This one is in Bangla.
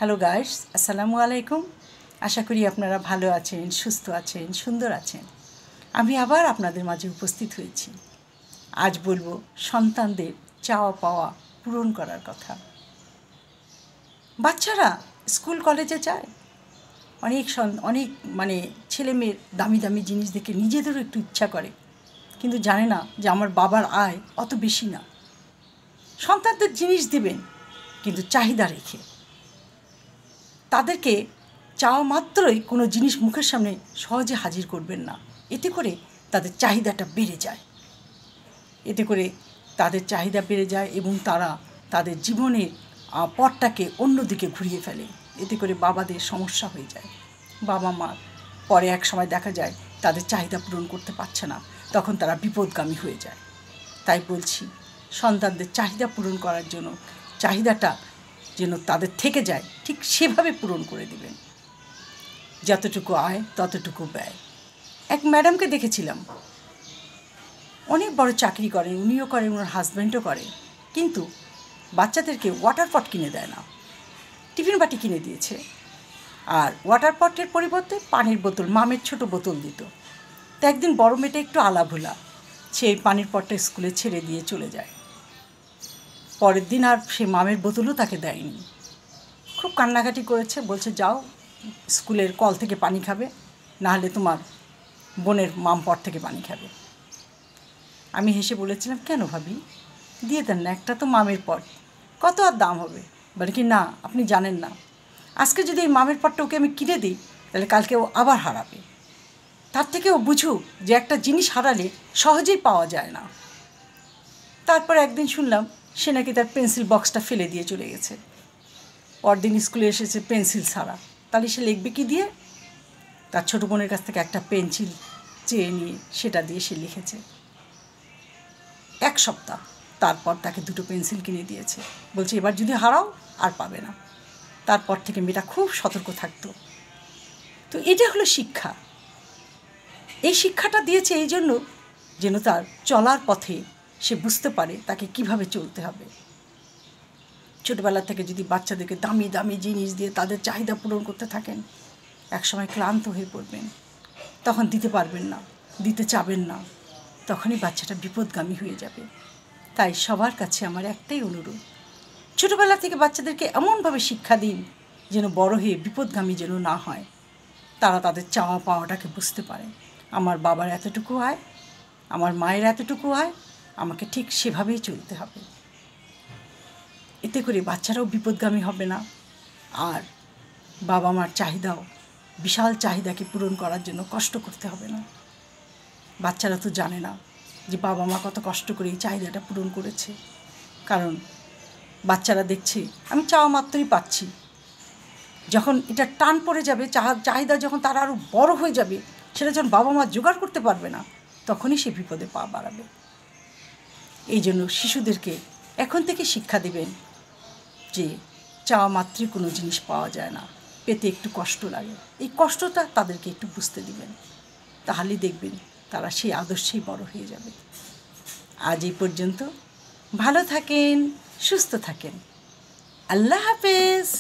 হ্যালো গাইস, আসসালামু আলাইকুম। আশা করি আপনারা ভালো আছেন, সুস্থ আছেন, সুন্দর আছেন। আমি আবার আপনাদের মাঝে উপস্থিত হয়েছি। আজ বলবো সন্তানদের চাওয়া পাওয়া পূরণ করার কথা। বাচ্চারা স্কুল কলেজে যায়, অনেক ছেলে মেয়ের দামি দামি জিনিস দেখে নিজেদেরও একটু ইচ্ছা করে, কিন্তু জানে না যে আমার বাবার আয় অত বেশি না। সন্তানদের জিনিস দেবেন, কিন্তু চাহিদা রেখে। তাদেরকে চাওয়া মাত্রই কোনো জিনিস মুখের সামনে সহজে হাজির করবেন না। এতে করে তাদের চাহিদাটা বেড়ে যায় এবং তারা তাদের জীবনের পথটাকে অন্যদিকে ঘুরিয়ে ফেলে। এতে করে বাবাদের সমস্যা হয়ে যায়। বাবা মা পরে এক সময় দেখা যায় তাদের চাহিদা পূরণ করতে পারছে না, তখন তারা বিপদগামী হয়ে যায়। তাই বলছি, সন্তানদের চাহিদা পূরণ করার জন্য চাহিদাটা যেন তাদের থেকে যায়, ঠিক সেভাবে পূরণ করে দেবেন। যতটুকু আয় ততটুকু ব্যয়। এক ম্যাডামকে দেখেছিলাম, অনেক বড় চাকরি করেন, উনিও করেন, ওনার হাজব্যান্ডও করে, কিন্তু বাচ্চাদেরকে ওয়াটার পট কিনে দেয় না, টিফিন বাটি কিনে দিয়েছে। আর ওয়াটার পটের পরিবর্তে পানির বোতল, মামের ছোট বোতল দিত। তো একদিন বড় মেয়েটা একটু আলাভোলা, সেই পানির পটটা স্কুলে ছেড়ে দিয়ে চলে যায়। পরের দিন আর সে মামের বোতলও তাকে দেয়নি। খুব কান্নাকাটি করেছে, বলছে যাও স্কুলের কল থেকে পানি খাবে, নাহলে তোমার বোনের মাম পট থেকে পানি খাবে। আমি হেসে বলেছিলাম, কেন ভাবি, দিয়ে দেন না, একটা তো মামের পট, কত আর দাম হবে? বলে কি, না আপনি জানেন না, আজকে যদি এই মামের পটটা ওকে আমি কিনে দিই, তাহলে কালকে ও আবার হারাবে। তার থেকে ও বুঝুক যে একটা জিনিস হারালে সহজেই পাওয়া যায় না। তারপর একদিন শুনলাম সে নাকি তার পেন্সিল বক্সটা ফেলে দিয়ে চলে গেছে। পরদিন স্কুলে এসেছে পেন্সিল ছাড়া। তাহলে সে লিখবে কি দিয়ে? তার ছোটো বোনের কাছ থেকে একটা পেন্সিল চেয়ে নিয়ে সেটা দিয়ে সে লিখেছে। এক সপ্তাহ তারপর তাকে দুটো পেন্সিল কিনে দিয়েছে, বলছে এবার যদি হারাও আর পাবে না। তারপর থেকে মেয়েটা খুব সতর্ক থাকতো। তো এটা হলো শিক্ষা। এই শিক্ষাটা দিয়েছে এই জন্য যেন তার চলার পথে সে বুঝতে পারে তাকে কিভাবে চলতে হবে। ছোটোবেলা থেকে যদি বাচ্চাদেরকে দামি দামি জিনিস দিয়ে তাদের চাহিদা পূরণ করতে থাকেন, একসময় ক্লান্ত হয়ে পড়বেন, তখন দিতে পারবেন না, দিতে চাবেন না, তখনই বাচ্চাটা বিপদগামী হয়ে যাবে। তাই সবার কাছে আমার একটাই অনুরোধ, ছোটোবেলা থেকে বাচ্চাদেরকে এমনভাবে শিক্ষা দিন যেন বড় হয়ে বিপদগামী যেন না হয়। তারা তাদের চাওয়া পাওয়াটাকে বুঝতে পারে। আমার বাবার এতটুকু আয়, আমার মায়ের এতটুকু আয়, আমাকে ঠিক সেভাবেই চলতে হবে। এতে করে বাচ্চারাও বিপদগামী হবে না, আর বাবা মার চাহিদাও, বিশাল চাহিদাকে পূরণ করার জন্য কষ্ট করতে হবে না। বাচ্চারা তো জানে না যে বাবা মা কত কষ্ট করে এই চাহিদাটা পূরণ করেছে, কারণ বাচ্চারা দেখছে আমি চাওয়া মাত্রই পাচ্ছি। যখন এটা টান পড়ে যাবে, চাহিদা যখন তারা আরও বড় হয়ে যাবে, সেটা যখন বাবা মা জোগাড় করতে পারবে না, তখনই সে বিপদে পা বাড়াবে। এই জন্য শিশুদেরকে এখন থেকে শিক্ষা দেবেন যে চাওয়া মাত্রই কোনো জিনিস পাওয়া যায় না, পেতে একটু কষ্ট লাগে। এই কষ্টটা তাদেরকে একটু বুঝতে দিবেন, তাহলেই দেখবেন তারা সেই আদর্শেই বড় হয়ে যাবে। আজ এই পর্যন্ত। ভালো থাকেন, সুস্থ থাকেন। আল্লাহ হাফেজ।